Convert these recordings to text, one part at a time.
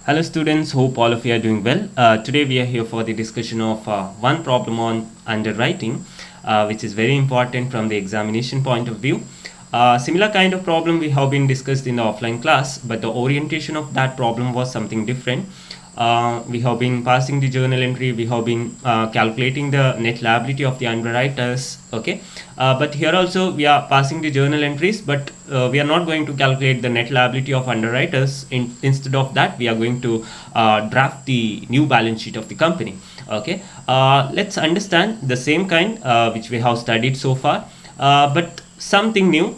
Hello students, hope all of you are doing well. Today we are here for the discussion of one problem on underwriting, which is very important from the examination point of view. Similar kind of problem we have been discussed in the offline class, but the orientation of that problem was something different. We have been passing the journal entry, we have been calculating the net liability of the underwriters, okay. But here also we are passing the journal entries, but we are not going to calculate the net liability of underwriters. Instead of that, we are going to draft the new balance sheet of the company, okay. Let's understand the same kind which we have studied so far, but something new.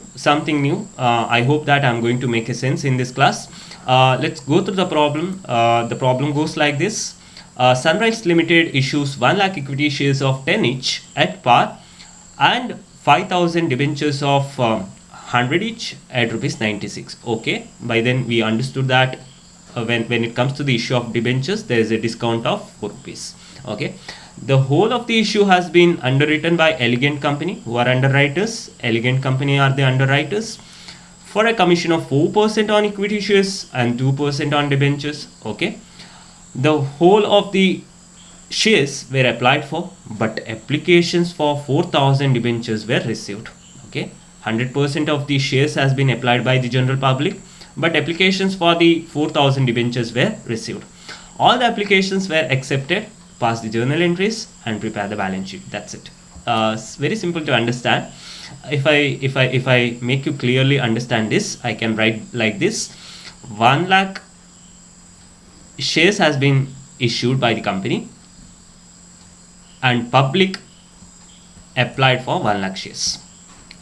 I hope that I'm going to make a sense in this class. Let's go through the problem. The problem goes like this. Sunrise Limited issues 1 lakh equity shares of 10 each at par and 5,000 debentures of 100 each at rupees 96. Okay, by then we understood that when it comes to the issue of debentures, there is a discount of 4 rupees. Okay, the whole of the issue has been underwritten by Elegant Company, who are underwriters. Elegant Company are the underwriters, for a commission of 4% on equity shares and 2% on debentures. Okay, the whole of the shares were applied for, but applications for 4,000 debentures were received. Okay, 100% of the shares has been applied by the general public, but applications for the 4,000 debentures were received. All the applications were accepted. Pass the journal entries and prepare the balance sheet. That's it. It's very simple to understand. If I make you clearly understand this, I can write like this: 1 lakh shares has been issued by the company, and public applied for 1 lakh shares.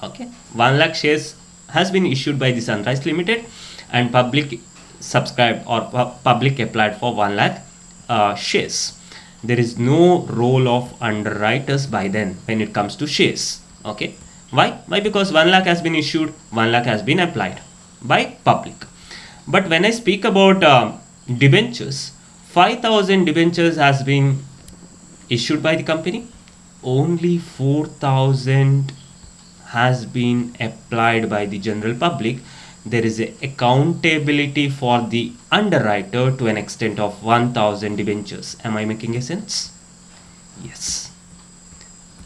Okay, 1 lakh shares has been issued by the Sunrise Limited, and public subscribed or public applied for 1 lakh shares. There is no role of underwriters by then when it comes to shares. Okay, why? Because 1 lakh has been issued, 1 lakh has been applied by public. But when I speak about debentures, 5,000 debentures has been issued by the company. Only 4,000 has been applied by the general public. There is a accountability for the underwriter to an extent of 1,000 debentures. Am I making a sense? Yes.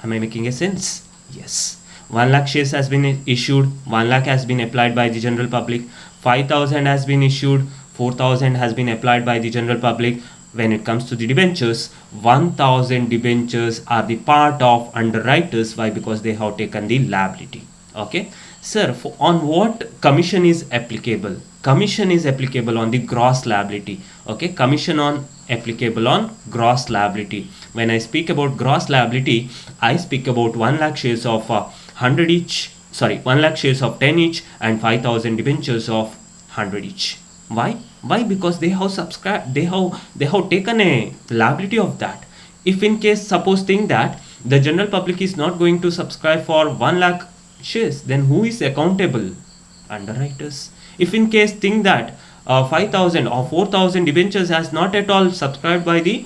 Am I making a sense? Yes. 1 lakh shares has been issued, 1 lakh has been applied by the general public, 5,000 has been issued, 4,000 has been applied by the general public. When it comes to the debentures, 1,000 debentures are the part of underwriters. Why? Because they have taken the liability. Okay, sir, on what commission is applicable? Commission is applicable on the gross liability. Okay, commission on applicable on gross liability. When I speak about gross liability, I speak about 1 lakh shares of 100 each. Sorry, 1 lakh shares of 10 each and 5,000 debentures of 100 each. Why? Because they have subscribed, they have taken a liability of that. If in case, suppose think that the general public is not going to subscribe for 1 lakh shares, then who is accountable? Underwriters. If in case think that 5,000 or 4,000 debentures has not at all subscribed by the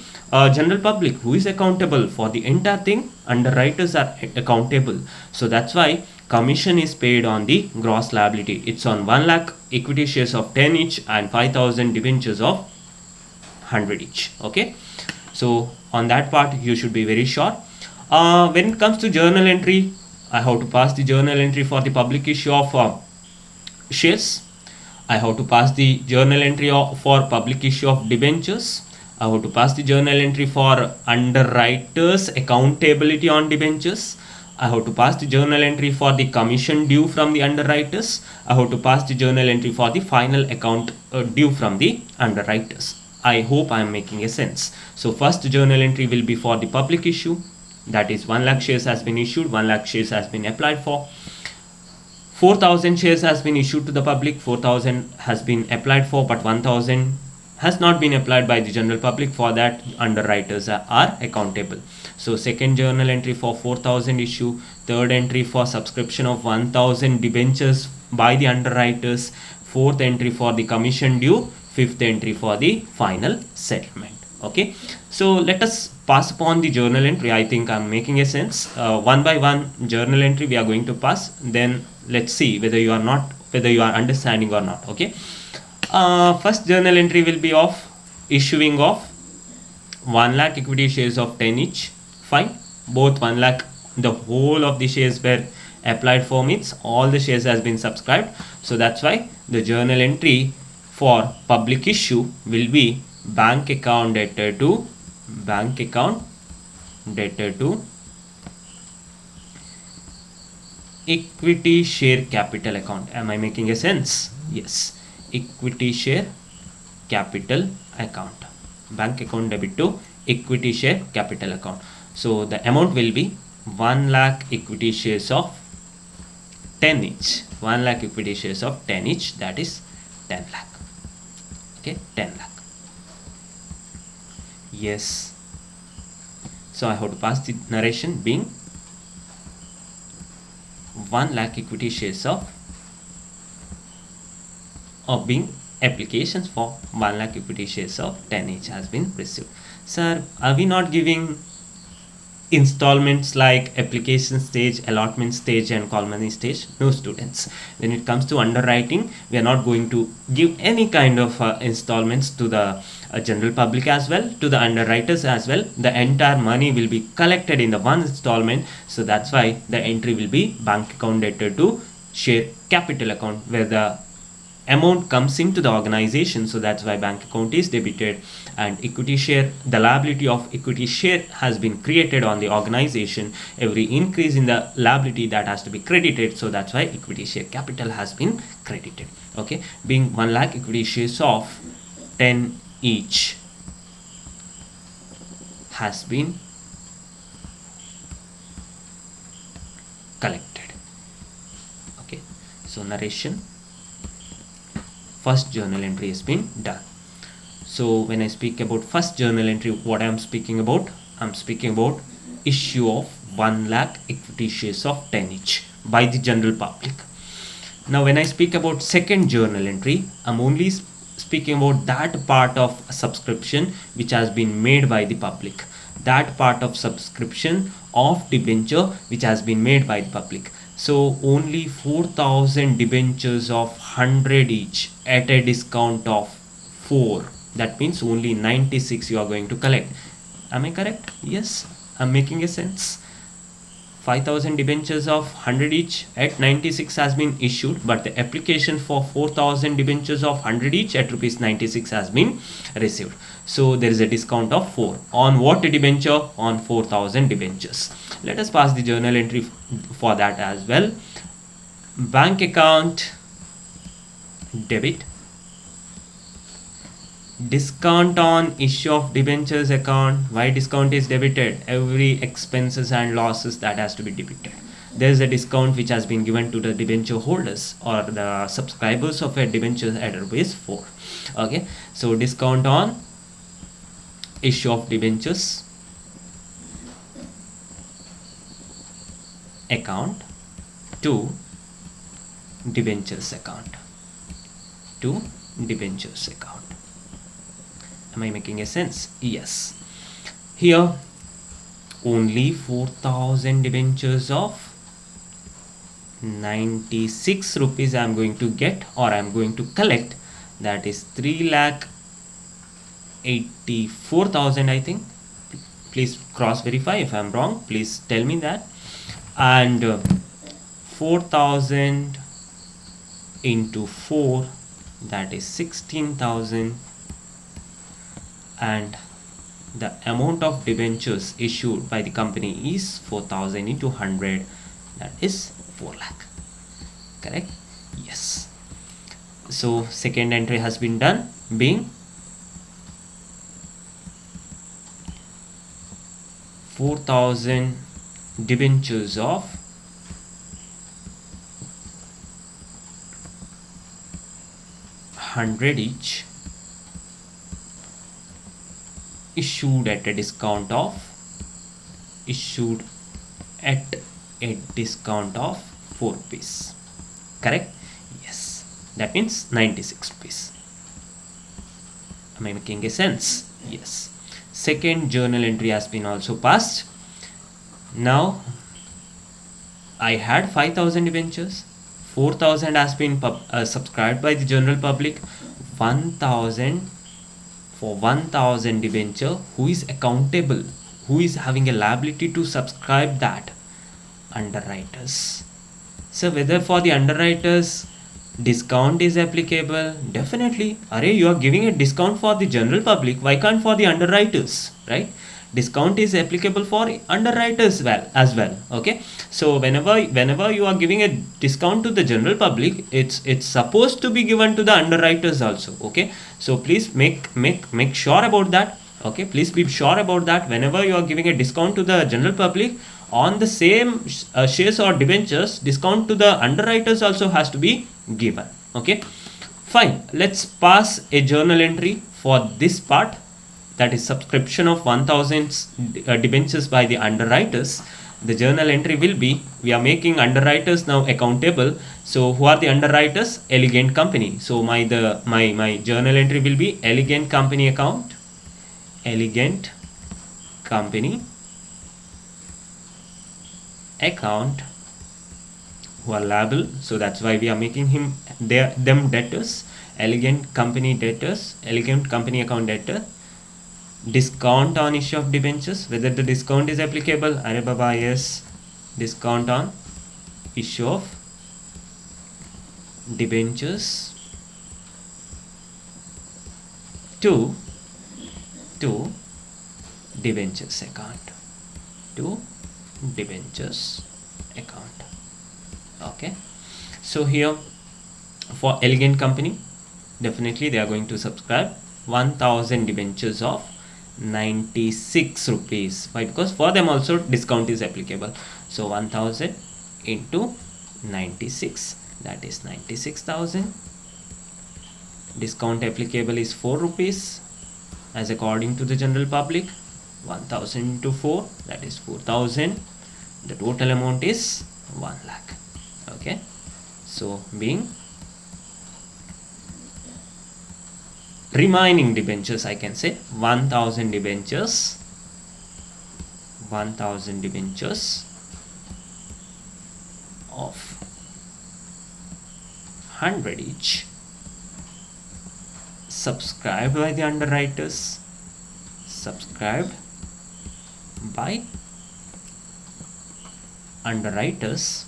general public, who is accountable for the entire thing? Underwriters are accountable. So that's why commission is paid on the gross liability. It's on 1 lakh equity shares of 10 each and 5,000 debentures of 100 each. Okay, so on that part you should be very sure. When it comes to journal entry, I have to pass the journal entry for the public issue of shares. I have to pass the journal entry for public issue of debentures. I have to pass the journal entry for underwriters accountability on debentures. I have to pass the journal entry for the commission due from the underwriters. I have to pass the journal entry for the final account due from the underwriters. I hope I am making a sense. So first journal entry will be for the public issue. That is 1 lakh shares has been issued, 1 lakh shares has been applied for. 4,000 shares has been issued to the public, 4,000 has been applied for, but 1,000 has not been applied by the general public. For that, underwriters are accountable. So second journal entry for 4,000 issue, third entry for subscription of 1,000 debentures by the underwriters, fourth entry for the commission due, fifth entry for the final settlement. Okay, so let us pass upon the journal entry. I think I'm making a sense. One by one journal entry we are going to pass, then let's see whether you are understanding or not. Okay, first journal entry will be of issuing of 1 lakh equity shares of 10 each. Fine. Both 1 lakh, the whole of the shares were applied for, means all the shares has been subscribed. So that's why the journal entry for public issue will be bank account debtor to equity share capital account. Am I making a sense? Yes. Equity share capital account. Bank account debit to equity share capital account. So the amount will be 1 lakh equity shares of 10 each. 1 lakh equity shares of 10 each, that is 10 lakh. Okay, 10 lakh. Yes. So I have to pass the narration being 1 lakh equity shares of being applications for 1 lakh equity shares of 10 each has been received. Sir, are we not giving installments like application stage, allotment stage and call money stage? No, students. When it comes to underwriting, we are not going to give any kind of installments to the general public as well, to the underwriters as well. The entire money will be collected in the one installment. So that's why the entry will be bank account debtor to share capital account, where the amount comes into the organization. So that's why bank account is debited, and equity share, the liability of equity share has been created on the organization. Every increase in the liability, that has to be credited. So that's why equity share capital has been credited. Okay, being 1 lakh equity shares of 10 each has been collected. Okay, so narration, first journal entry has been done. So when I speak about first journal entry, what I am speaking about? I'm speaking about issue of 1 lakh equity shares of 10 each by the general public. Now when I speak about second journal entry, I'm only speaking about that part of subscription which has been made by the public, that part of subscription of debenture which has been made by the public. So only 4,000 debentures of 100 each at a discount of 4. That means only 96 you are going to collect. Am I correct? Yes, I'm making a sense. 5,000 debentures of 100 each at 96 has been issued, but the application for 4,000 debentures of 100 each at rupees 96 has been received. So there is a discount of 4 on what debenture? On 4,000 debentures. Let us pass the journal entry for that as well. Bank account debit, discount on issue of debentures account. Why discount is debited? Every expenses and losses that has to be debited. There is a discount which has been given to the debenture holders or the subscribers of a debenture at rupees 4. Okay, so discount on issue of debentures account to debentures account, to debentures account. Am I making a sense? Yes. Here only 4,000 debentures of 96 rupees I am going to get, or I am going to collect. That is 3,84,000, I think. Please cross verify if I am wrong. Please tell me that. And 4,000 into 4, that is 16,000. And the amount of debentures issued by the company is 4,000 into 100, that is 4 lakh. Correct? Yes. So second entry has been done, being 4,000 debentures of 100 each issued at a discount of 4 rupees. Correct? Yes. That means 96 rupees. Am I making a sense? Yes. Second journal entry has been also passed. Now I had 5,000 debentures. 4,000 has been subscribed by the general public. 1,000 for 1000 debenture, who is accountable, who is having a liability to subscribe that? Underwriters. So whether for the underwriters discount is applicable, definitely. Array, you are giving a discount for the general public, why can't for the underwriters, right? Discount is applicable for underwriters as well. Okay, so whenever you are giving a discount to the general public, it's supposed to be given to the underwriters also. Okay, so please make sure about that. Okay, please be sure about that. Whenever you are giving a discount to the general public on the same shares or debentures, discount to the underwriters also has to be given. Okay, fine, let's pass a journal entry for this part, that is subscription of 1000 debentures by the underwriters. The journal entry will be, we are making underwriters now accountable. So who are the underwriters? Elegant Company. So my journal entry will be Elegant Company account, Elegant Company account, who are liable. So that's why we are making them debtors. Elegant Company debtors, Elegant Company account debtor. Discount on issue of debentures, whether the discount is applicable. Arey Baba, yes, discount on issue of debentures to debentures account, to debentures account. Okay, so here for Elegant Company, definitely they are going to subscribe 1000 debentures of 96 rupees. Why? Because for them also discount is applicable. So 1000 into 96, that is 96,000. Discount applicable is 4 rupees as according to the general public. 1000 into 4, that is 4000. The total amount is 1 lakh. Okay, so being remaining debentures, I can say 1000 debentures, 1000 debentures of 100 each, subscribed by the underwriters, subscribed by underwriters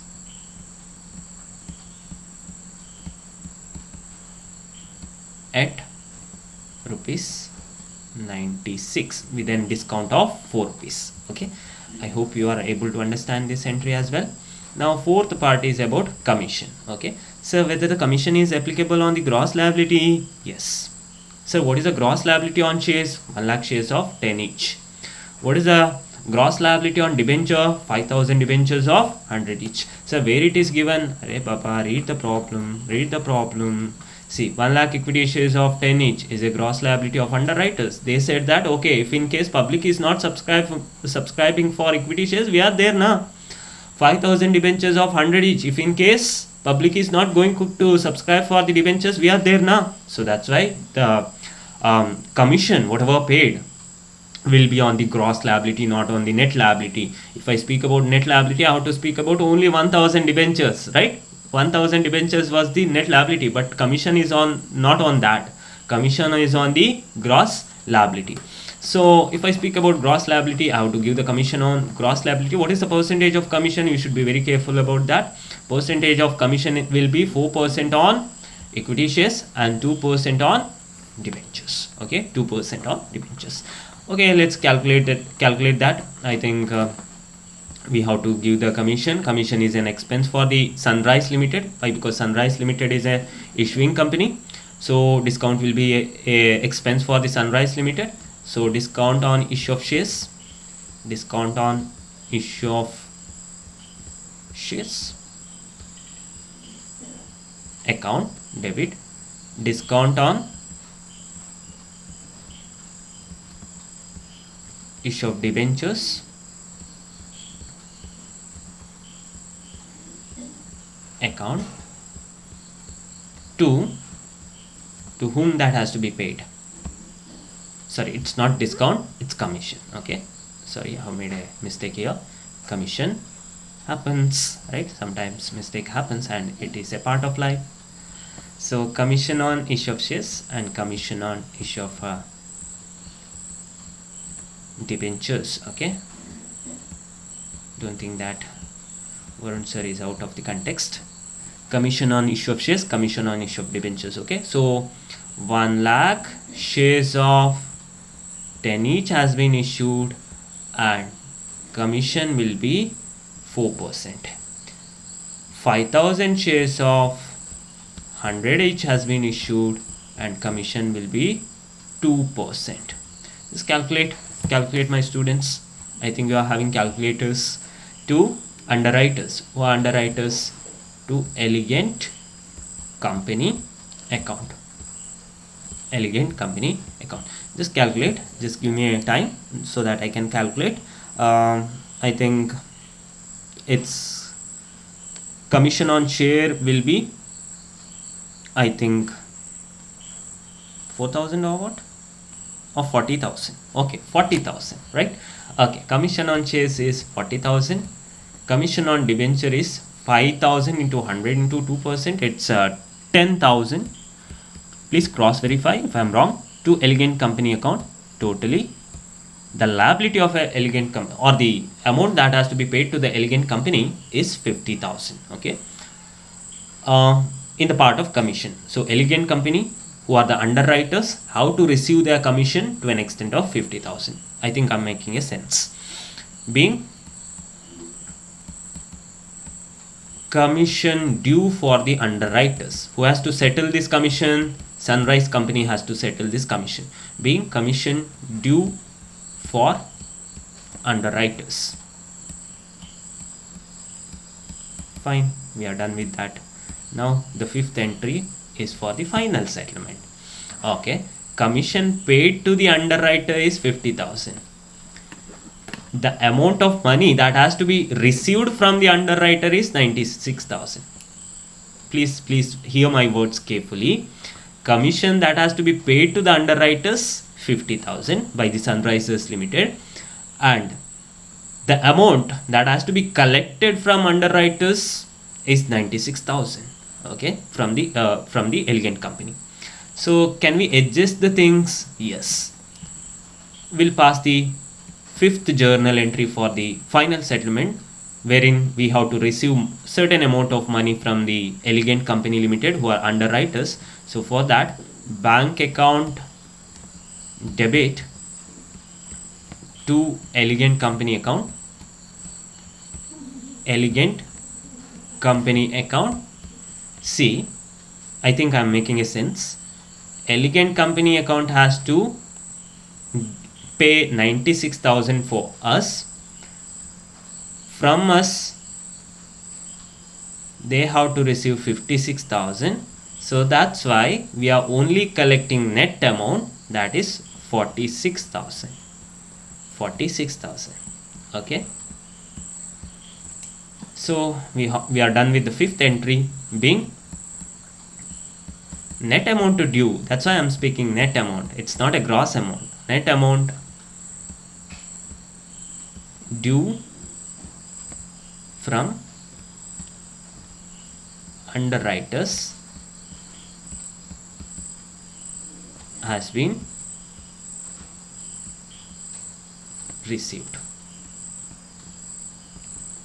at rupees 96 with a discount of 4 rupees. Okay, I hope you are able to understand this entry as well. Now fourth part is about commission. Okay, so whether the commission is applicable on the gross liability? Yes. So what is the gross liability on shares? 1 lakh shares of 10 each. What is the gross liability on debenture? 5000 debentures of 100 each. So where it is given? Arey Papa, read the problem. See, 1 lakh equity shares of 10 each is a gross liability of underwriters. They said that, okay, if in case public is not subscribing for equity shares, we are there now. 5000 debentures of 100 each. If in case public is not going to subscribe for the debentures, we are there now. So that's why the commission, whatever paid, will be on the gross liability, not on the net liability. If I speak about net liability, I have to speak about only 1000 debentures, right? 1000 debentures was the net liability, but commission is not on that. Commission is on the gross liability. So if I speak about gross liability, I have to give the commission on gross liability. What is the percentage of commission? You should be very careful about that. Percentage of commission will be 4% on equity shares and 2% on debentures. Okay, 2% on debentures. Okay, let's calculate that. I think we have to give the commission. Commission is an expense for the Sunrise Limited. Why? Because Sunrise Limited is a issuing company. So discount will be a expense for the Sunrise Limited. So discount on issue of shares, discount on issue of shares account debit, discount on issue of debentures account to whom that has to be paid. Sorry, it's not discount, it's commission. Okay, sorry, I have made a mistake here. Commission happens, right? Sometimes mistake happens and it is a part of life. So commission on issue of shares and commission on issue of debentures. Okay, don't think that Varun sir is out of the context. Commission on issue of shares, commission on issue of debentures. Okay, so 1 lakh shares of 10 each has been issued and commission will be 4%. 5,000 shares of 100 each has been issued and commission will be 2%. Just calculate my students. I think you are having calculators. To underwriters, who are underwriters to Elegant company account. Elegant company account. Just calculate, just give me a time so that I can calculate. I think its commission on share will be, I think, 4,000 or what, or 40,000. Okay, 40,000, right? Okay, commission on shares is 40,000. Commission on debenture is 5,000 into 100 into 2%. It's 10,000. Please cross verify if I'm wrong. To Elegant company account, totally the liability of a Elegant company, or the amount that has to be paid to the Elegant company, is 50,000. Okay, in the part of commission. So Elegant company, who are the underwriters, how to receive their commission to an extent of 50,000. I think I'm making a sense. Being commission due for the underwriters, who has to settle this commission? Sunrise company has to settle this commission. Being commission due for underwriters. Fine, we are done with that. Now the fifth entry is for the final settlement. Okay, commission paid to the underwriter is 50,000. The amount of money that has to be received from the underwriter is 96,000. Please hear my words carefully. Commission that has to be paid to the underwriters, 50,000 by the Sunrisers Limited, and the amount that has to be collected from underwriters is 96,000. Okay, from the Elegant company. So can we adjust the things? Yes. We'll pass the fifth journal entry for the final settlement, wherein we have to receive certain amount of money from the Elegant company limited, who are underwriters. So for that, bank account debit to Elegant company account, Elegant company account. See, I think I'm making a sense. Elegant company account has to pay 96,000 for us. From us, they have to receive 56,000. So that's why we are only collecting net amount, that is 46,000. 46,000. Okay. So we are done with the fifth entry, being net amount to due. That's why I'm speaking net amount. It's not a gross amount. Net amount due from underwriters has been received.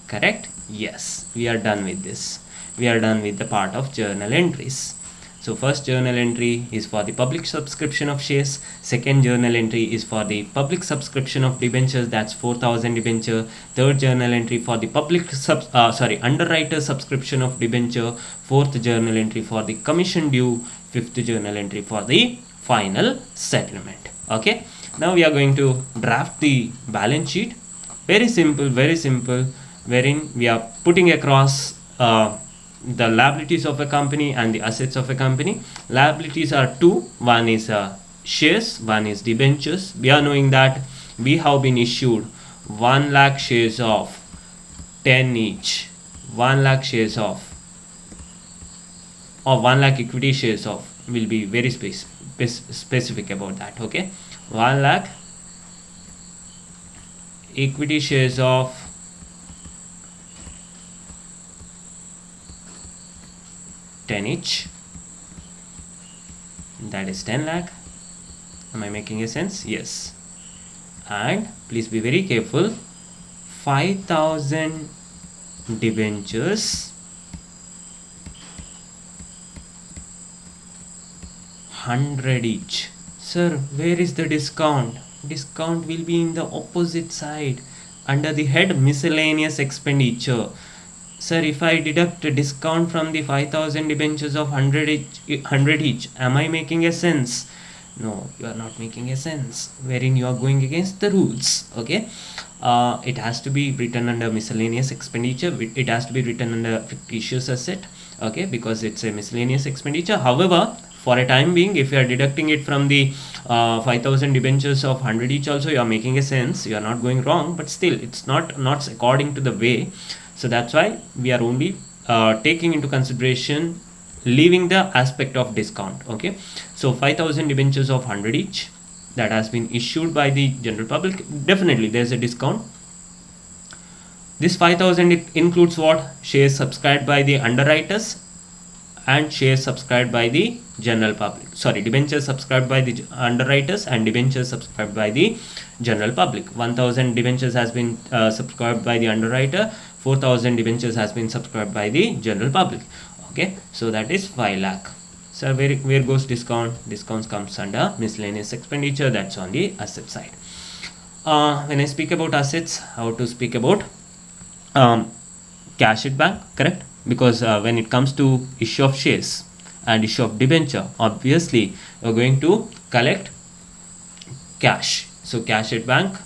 Correct? Yes, we are done with this. We are done with the part of journal entries. So first journal entry is for the public subscription of shares. Second journal entry is for the public subscription of debentures, that's 4,000 debenture. Third journal entry for the underwriter subscription of debenture. Fourth journal entry for the commission due. Fifth journal entry for the final settlement. Okay, now we are going to draft the balance sheet. Very simple, wherein we are putting across the liabilities of a company and the assets of a company. Liabilities are two. One is shares, one is debentures. We are knowing that we have been issued 1 lakh shares of 10 each. 1 lakh shares of, or 1 lakh equity shares of, will be very specific about that. Okay, 1 lakh equity shares of 10 each, that is 10 lakh. Am I making a sense? Yes. and please be very careful, 5,000 debentures, 100 each. Sir, where is the discount? Discount will be in the opposite side under the head miscellaneous expenditure. Sir, if I deduct a discount from the 5,000 debentures of 100 each, am I making a sense? No, you are not making a sense, wherein you are going against the rules. Okay, it has to be written under miscellaneous expenditure. It has to be written under fictitious asset. Okay, because it's a miscellaneous expenditure. However, for a time being, if you are deducting it from the 5,000 debentures of 100 each also, you are making a sense, you are not going wrong, but still it's not according to the way. So that's why we are only taking into consideration leaving the aspect of discount. Okay, so 5,000 debentures of 100 each that has been issued by the general public, definitely there's a discount. This 5,000, it includes what? Shares subscribed by the underwriters and shares subscribed by the general public. Sorry, debentures subscribed by the underwriters and debentures subscribed by the general public. 1,000 debentures has been subscribed by the underwriter, 4,000 debentures has been subscribed by the general public. Okay, so that is 5 lakh. So where goes discount? Discounts comes under miscellaneous expenditure. That's on the asset side. When I speak about assets, how to speak about cash at bank, correct? Because when it comes to issue of shares and issue of debenture, obviously you're going to collect cash. So cash at bank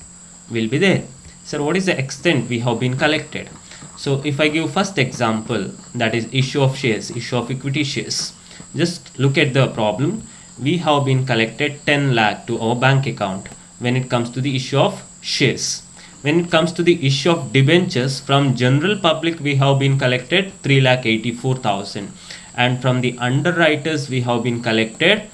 will be there. So what is the extent we have been collected? So if I give first example, that is issue of shares, issue of equity shares. Just look at the problem. We have been collected 10 lakh to our bank account when it comes to the issue of shares. When it comes to the issue of debentures from general public, we have been collected 3,84,000, and from the underwriters we have been collected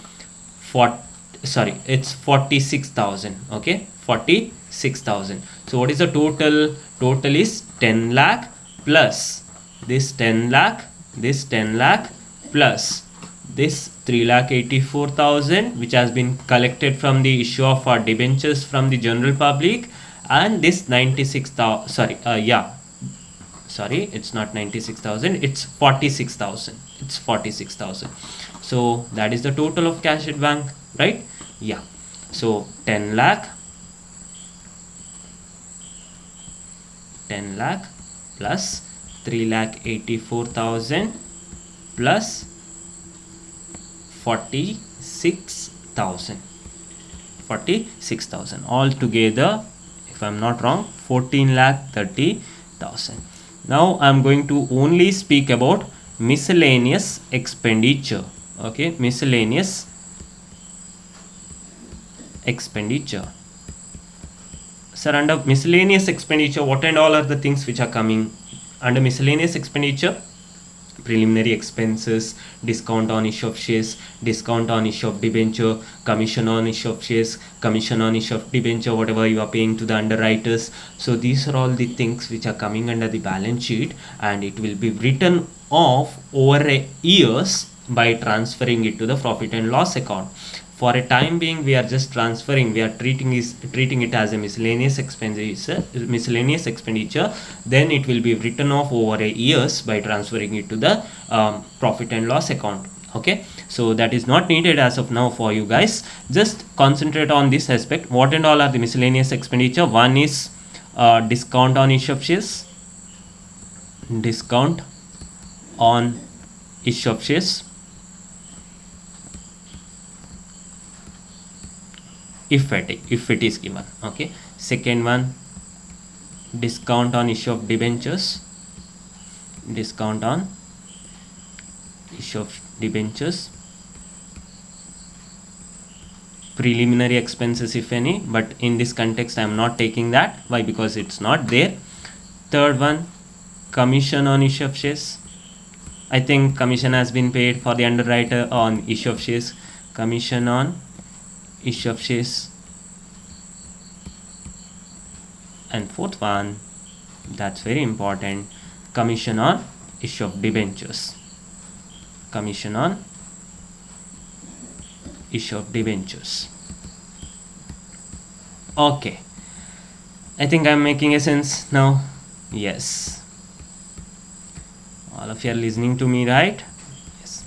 46,000. Okay, 46,000. So what is the total? Total is 10 lakh plus this 10 lakh, this 10 lakh plus this 3,84,000, which has been collected from the issue of our debentures from the general public, and this 96,000. Sorry, it's not 96,000, it's 46,000. It's 46,000. So that is the total of cash at bank, right? Yeah. So 10 lakh plus 3,84,000 plus 46,000 all together, if I'm not wrong, 14,30,000. Now I'm going to only speak about miscellaneous expenditure. Okay, miscellaneous expenditure. Sir, under miscellaneous expenditure, what and all are the things which are coming under miscellaneous expenditure? Preliminary expenses, discount on issue of shares, discount on issue of debenture, commission on issue of shares, commission on issue of debenture, whatever you are paying to the underwriters. So these are all the things which are coming under the balance sheet, and it will be written off over years by transferring it to the profit and loss account. For a time being, we are just transferring, we are treating it as a miscellaneous expenditure, then it will be written off over years by transferring it to the profit and loss account. Okay, so that is not needed as of now for you guys. Just concentrate on this aspect. What and all are the miscellaneous expenditure? One is discount on issue of shares, discount on issue of shares, if it is given. Okay, second one, discount on issue of debentures, discount on issue of debentures, preliminary expenses if any, but in this context I am not taking that. Why? Because it's not there. Third one, commission on issue of shares. I think commission has been paid for the underwriter on issue of shares, commission on issue of shares. And fourth one, that's very important, commission on issue of debentures, commission on issue of debentures. Okay, I think I'm making a sense now. Yes, all of you are listening to me, right? Yes.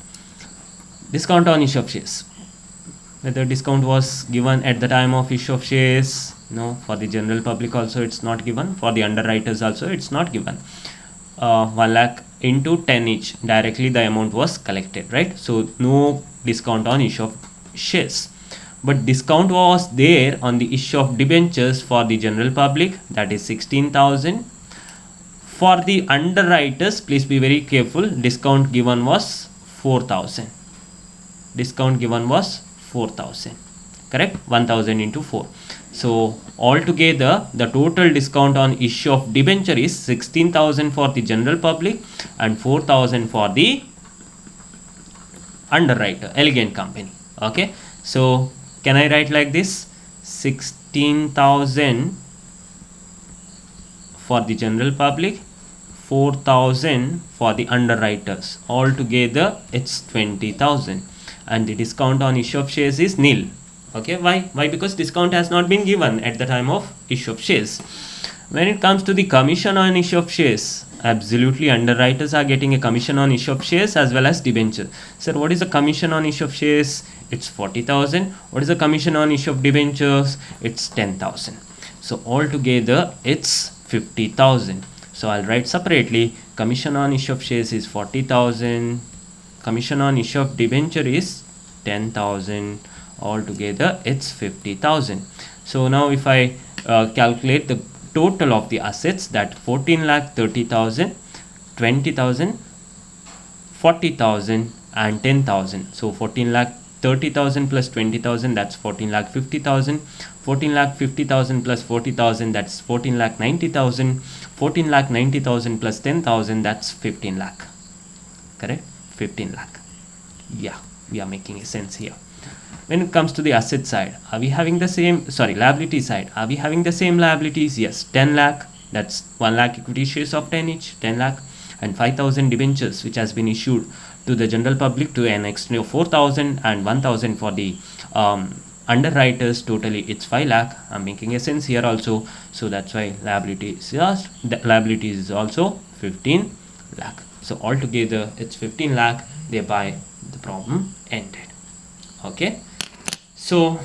Discount on issue of shares. Whether discount was given at the time of issue of shares, no. For the general public also it's not given, for the underwriters also it's not given. 1 lakh into 10 each, directly the amount was collected, right? So no discount on issue of shares, but discount was there on the issue of debentures for the general public, that is 16,000. For the underwriters, please be very careful, discount given was 4,000. Discount given was 4,000, correct? 1,000 into 4. So altogether the total discount on issue of debenture is 16,000 for the general public and 4,000 for the underwriter, Elegant Company. Okay, so can I write like this? 16,000 for the general public, 4,000 for the underwriters. Altogether it's 20,000, and the discount on issue of shares is nil. Okay, why? Because discount has not been given at the time of issue of shares. When it comes to the commission on issue of shares, absolutely underwriters are getting a commission on issue of shares as well as debenture. Sir, what is the commission on issue of shares? It's 40,000. What is the commission on issue of debentures? It's 10,000. So altogether it's 50,000. So I'll write separately, commission on issue of shares is 40,000, commission on issue of debenture is 10,000, altogether it's 50,000. So now if I calculate the total of the assets, that 14,30,000, 20,000, 40,000 and 10,000. So 14,30,000 plus 20,000, that's 14,50,000. 14,50,000 plus 40,000, that's 14,90,000. 14,90,000 plus 10,000, that's 15 lakh. Correct? 15 lakh. Yeah, we are making a sense here. When it comes to the asset side, are we having the same, liability side, are we having the same liabilities? Yes, 10 lakh, that's 1 lakh equity shares of 10 each, 10 lakh, and 5,000 debentures which has been issued to the general public to an extent of 4,000 and 1,000 for the underwriters. Totally it's 5 lakh. I'm making a sense here also, so that's why liability is also 15 lakh. So altogether it's 15 lakh, thereby the problem ended. Okay, so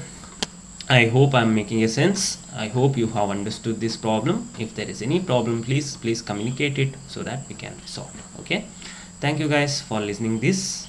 I hope I'm making a sense. I hope you have understood this problem. If there is any problem, please communicate it so that we can resolve. Okay, thank you guys for listening this.